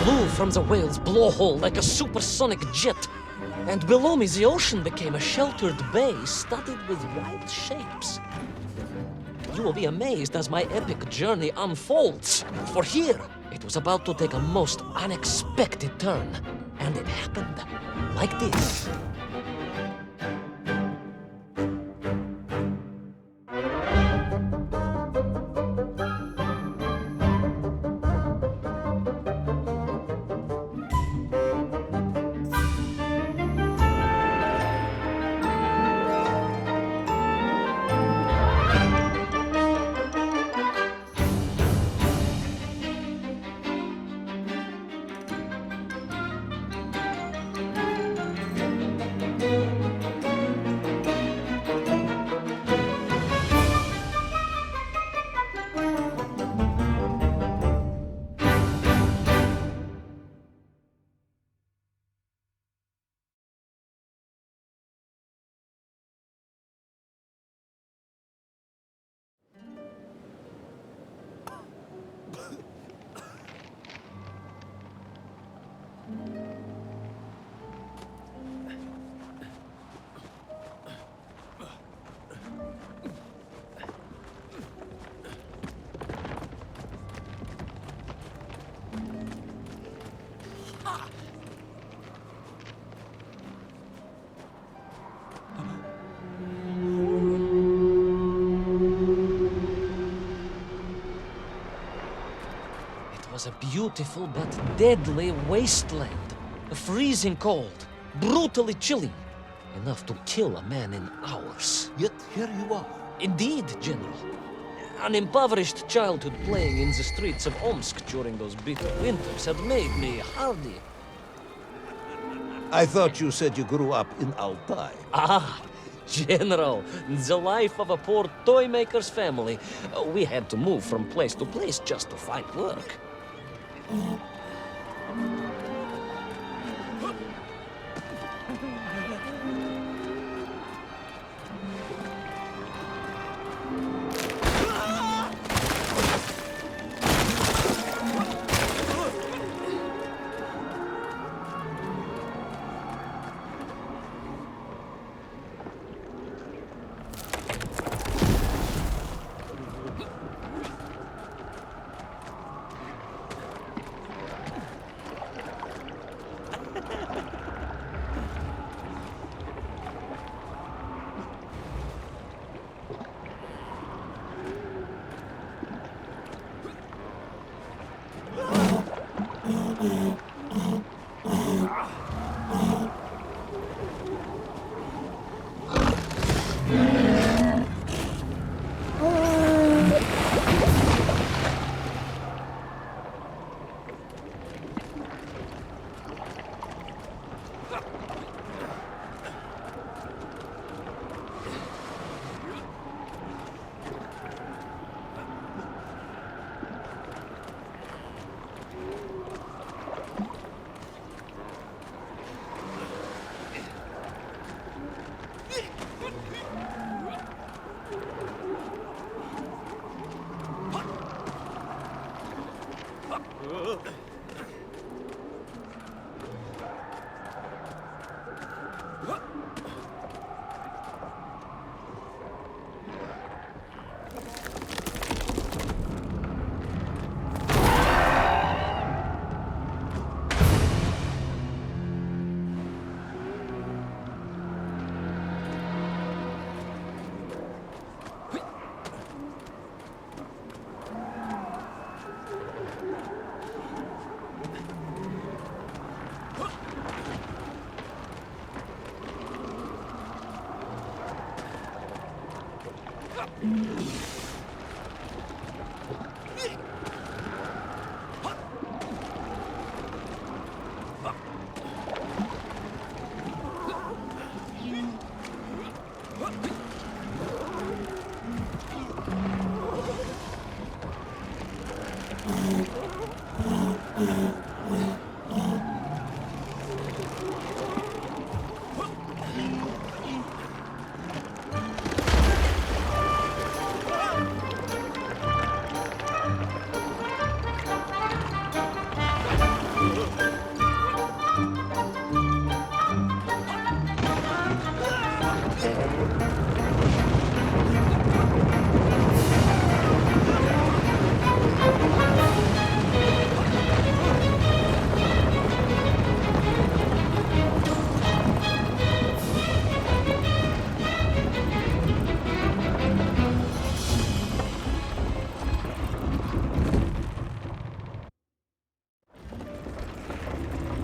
flew from the whale's blowhole like a supersonic jet. And below me, the ocean became a sheltered bay studded with wild shapes. You will be amazed as my epic journey unfolds. For here, it was about to take a most unexpected turn. And it happened like this. It was a beautiful but deadly wasteland. Freezing cold, brutally chilly, enough to kill a man in hours. Yet here you are. Indeed, General. An impoverished childhood playing in the streets of Omsk during those bitter winters had made me hardy. I thought you said you grew up in Altai. Ah, General, the life of a poor toy maker's family. We had to move from place to place just to find work.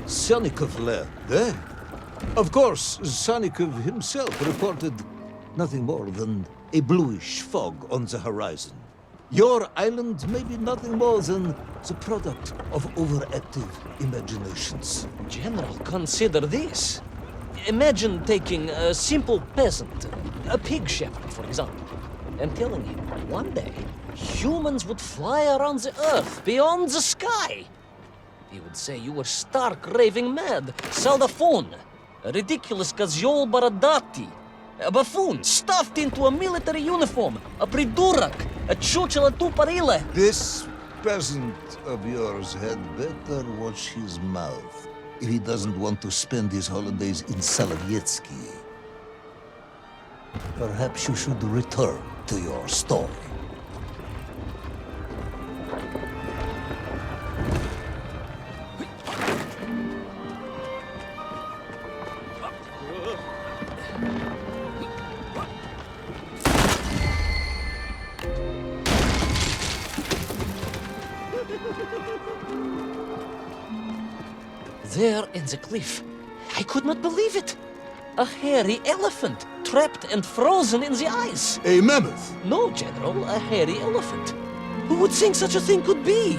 Sonikov left, eh? Of course, Sonikov himself reported nothing more than a bluish fog on the horizon. Your island may be nothing more than the product of overactive imaginations. General, consider this. Imagine taking a simple peasant, a pig shepherd, for example, and telling him one day humans would fly around the earth beyond the sky. He would say you were stark raving mad, Saldafon, a ridiculous Kazyol Baradati, a buffoon stuffed into a military uniform, a pridurak, a chuchela tuparile. This peasant of yours had better watch his mouth if he doesn't want to spend his holidays in Solovetsky. Perhaps you should return to your story. There in the cliff, I could not believe it. A hairy elephant, trapped and frozen in the ice. A mammoth? No, General, a hairy elephant. Who would think such a thing could be?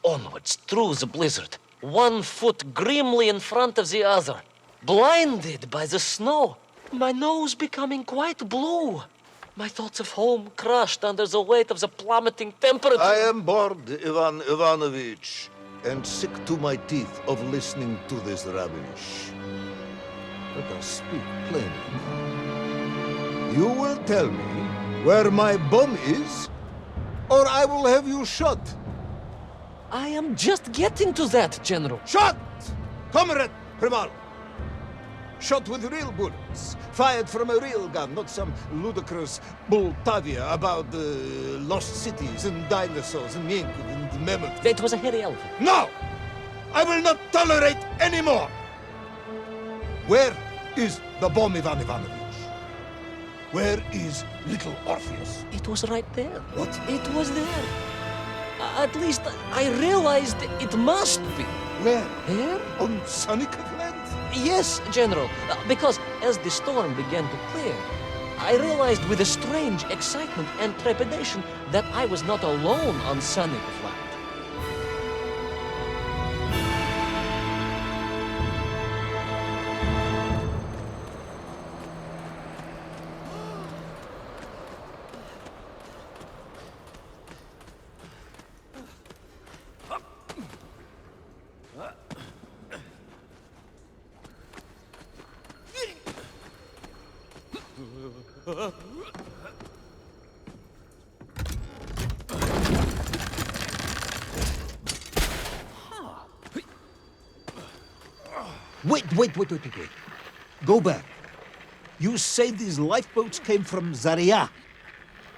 Onwards through the blizzard, one foot grimly in front of the other, blinded by the snow, my nose becoming quite blue, my thoughts of home crushed under the weight of the plummeting temperature. I am bored, Ivan Ivanovich, and sick to my teeth of listening to this rubbish. Let us speak plainly now. You will tell me where my bomb is, or I will have you shot. I am just getting to that, General. Shot! Comrade Primal! Shot with real bullets, fired from a real gun, not some ludicrous Bultavia about lost cities and dinosaurs and Yankov and mammoth. It was a hairy elephant. No! I will not tolerate any more! Where is the bomb, Ivan Ivanovich? Where is little Orpheus? It was right there. What? It was there. At least I realized it must be. Where? Here? On Sonikov land? Yes, General, because as the storm began to clear, I realized with a strange excitement and trepidation that I was not alone on Sonikov land. Wait. Go back. You say these lifeboats came from Zarya?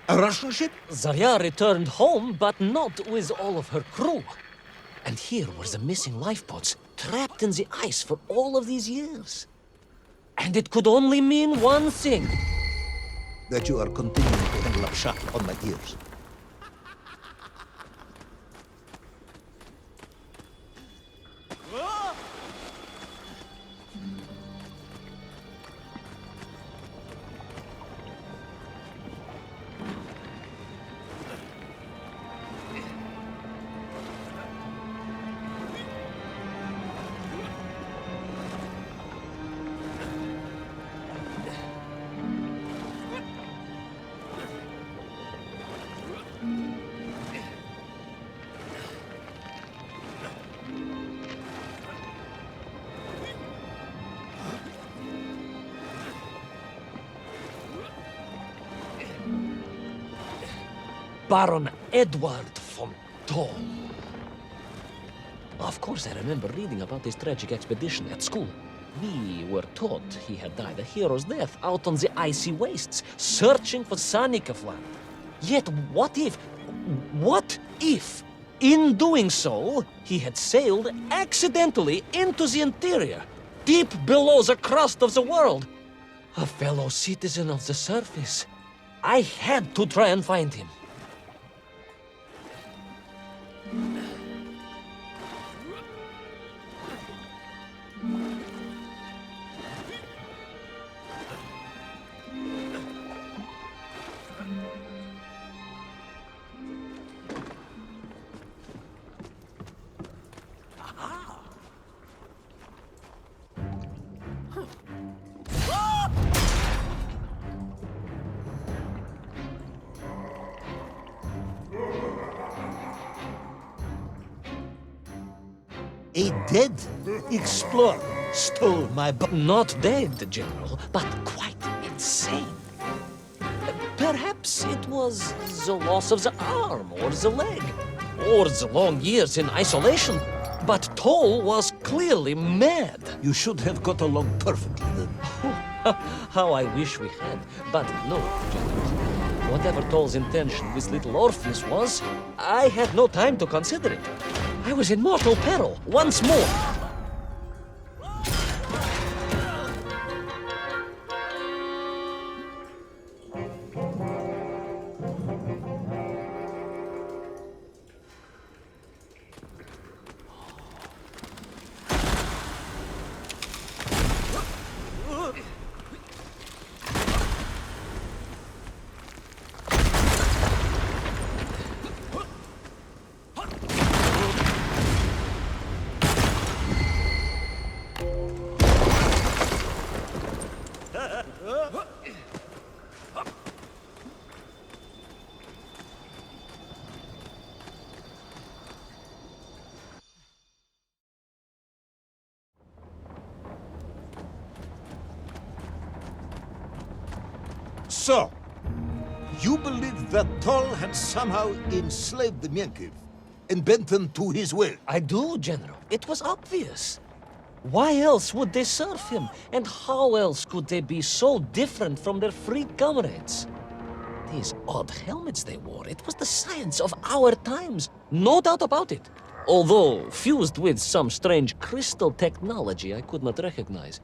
A Russian ship? Zarya returned home, but not with all of her crew. And here were the missing lifeboats, trapped in the ice for all of these years. And it could only mean one thing. That you are continuing to hang upshot on my ears. Baron Edward von Toll. Of course, I remember reading about his tragic expedition at school. We were taught he had died a hero's death out on the icy wastes, searching for Sanikov land. Yet what if, in doing so, he had sailed accidentally into the interior, deep below the crust of the world? A fellow citizen of the surface. I had to try and find him. A dead explorer stole my boat. Not dead, General, but quite insane. Perhaps it was the loss of the arm or the leg, or the long years in isolation. But Toll was clearly mad. You should have got along perfectly then. How I wish we had. But no, General. Whatever Toll's intention with little Orpheus was, I had no time to consider it. I was in mortal peril once more. So, you believe that Toll had somehow enslaved the Menkiv and bent them to his will? I do, General. It was obvious. Why else would they serve him? And how else could they be so different from their free comrades? These odd helmets they wore, it was the science of our times. No doubt about it. Although fused with some strange crystal technology I could not recognize.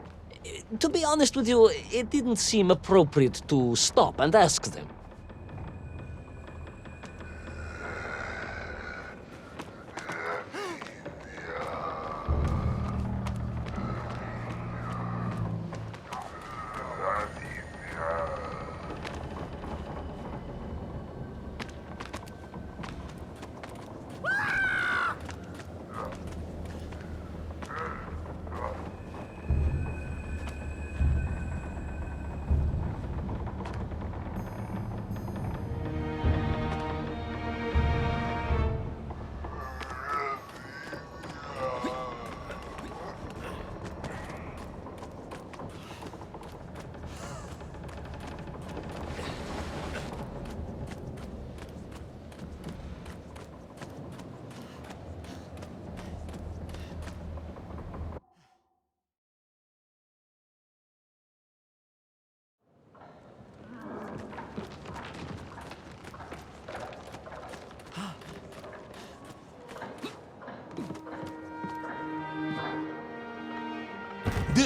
To be honest with you, it didn't seem appropriate to stop and ask them.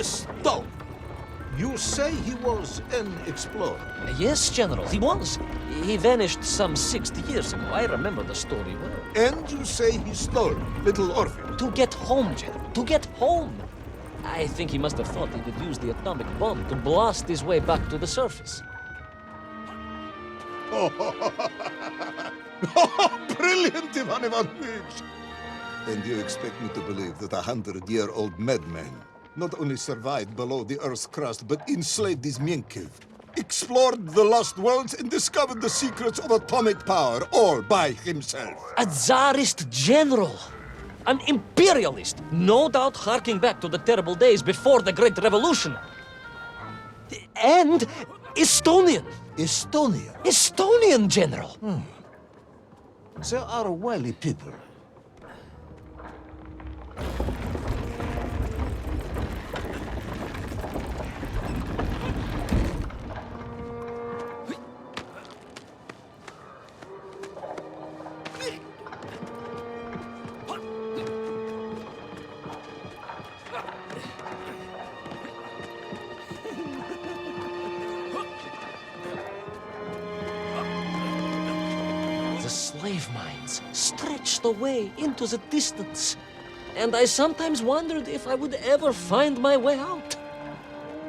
this dog. You say he was an explorer. Yes, General, he was. He vanished some 60 years ago. I remember the story well. And you say he stole little Orpheus. To get home, General, to get home. I think he must have thought he could use the atomic bomb to blast his way back to the surface. Brilliant, Ivan Ivanovich! And you expect me to believe that a 100-year-old madman not only survived below the Earth's crust, but enslaved his Mienkiv, explored the lost worlds, and discovered the secrets of atomic power, all by himself? A Tsarist general. An imperialist. No doubt harking back to the terrible days before the Great Revolution. And Estonian. Estonia. Estonian general. They are wily people. The slave mines stretched away into the distance, and I sometimes wondered if I would ever find my way out.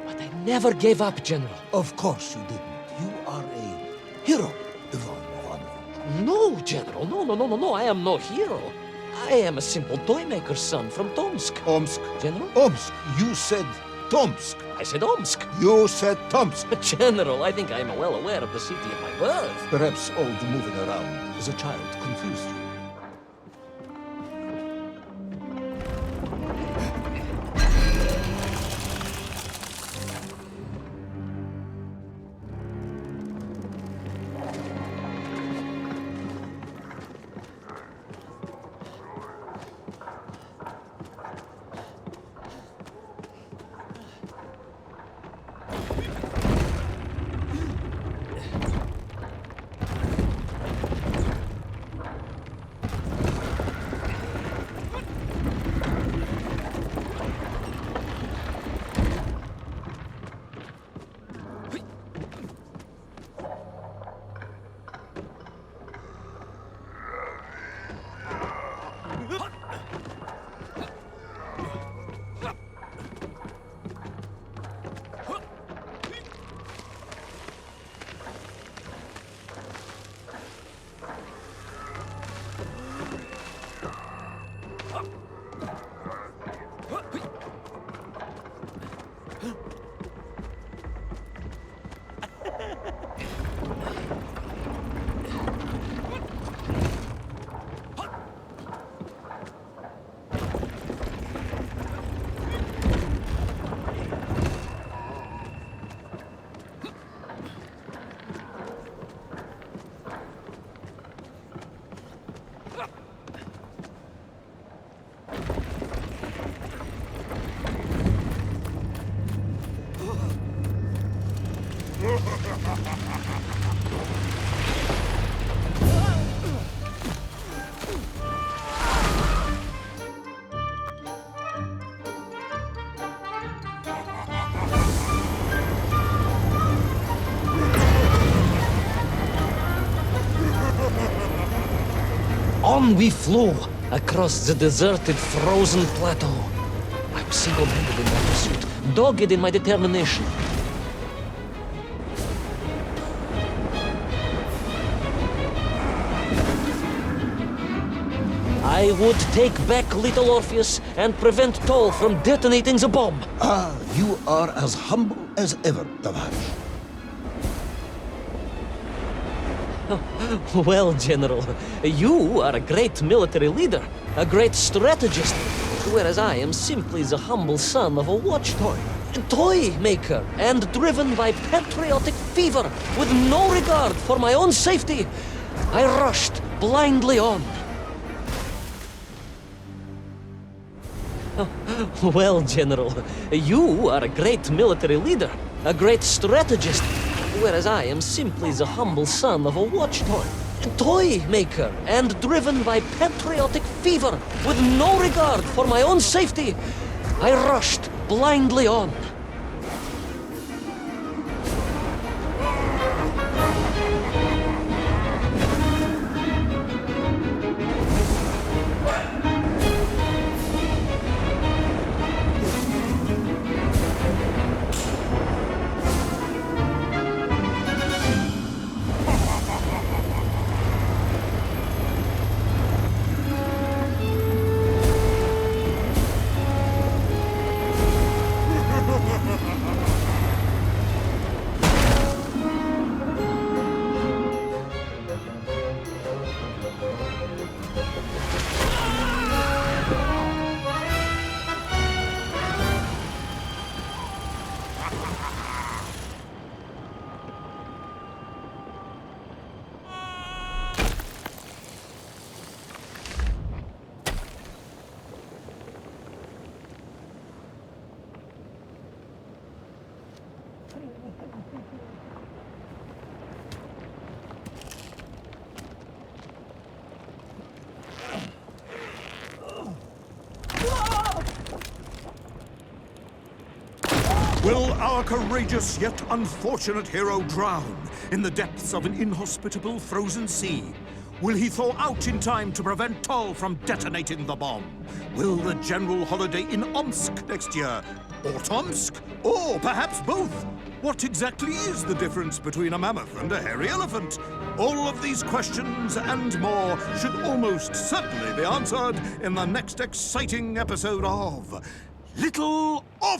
But I never gave up, General. Of course you didn't. You are a hero, Ivan Ivanovich. No, General, no, I am no hero. I am a simple toy maker's son from Tomsk. Omsk. General? Omsk. You said Tomsk. I said Omsk. You said Tomsk. General, I think I am well aware of the city of my birth. Perhaps all the moving around as a child confused you. On we flew across the deserted, frozen plateau. I was single-handed in my pursuit, dogged in my determination. I would take back little Orpheus and prevent Toll from detonating the bomb. Ah, you are as humble as ever, Tavares. Well, General, you are a great military leader, a great strategist, whereas I am simply the humble son of a watch toy maker, and driven by patriotic fever with no regard for my own safety. I rushed blindly on. Well, General, you are a great military leader, a great strategist, whereas I am simply the humble son of a watch toy maker, and driven by patriotic fever with no regard for my own safety. I rushed blindly on. Will our courageous yet unfortunate hero drown in the depths of an inhospitable frozen sea? Will he thaw out in time to prevent Toll from detonating the bomb? Will the general holiday in Omsk next year? Or Tomsk? Or perhaps both? What exactly is the difference between a mammoth and a hairy elephant? All of these questions and more should almost certainly be answered in the next exciting episode of Little Orpheus!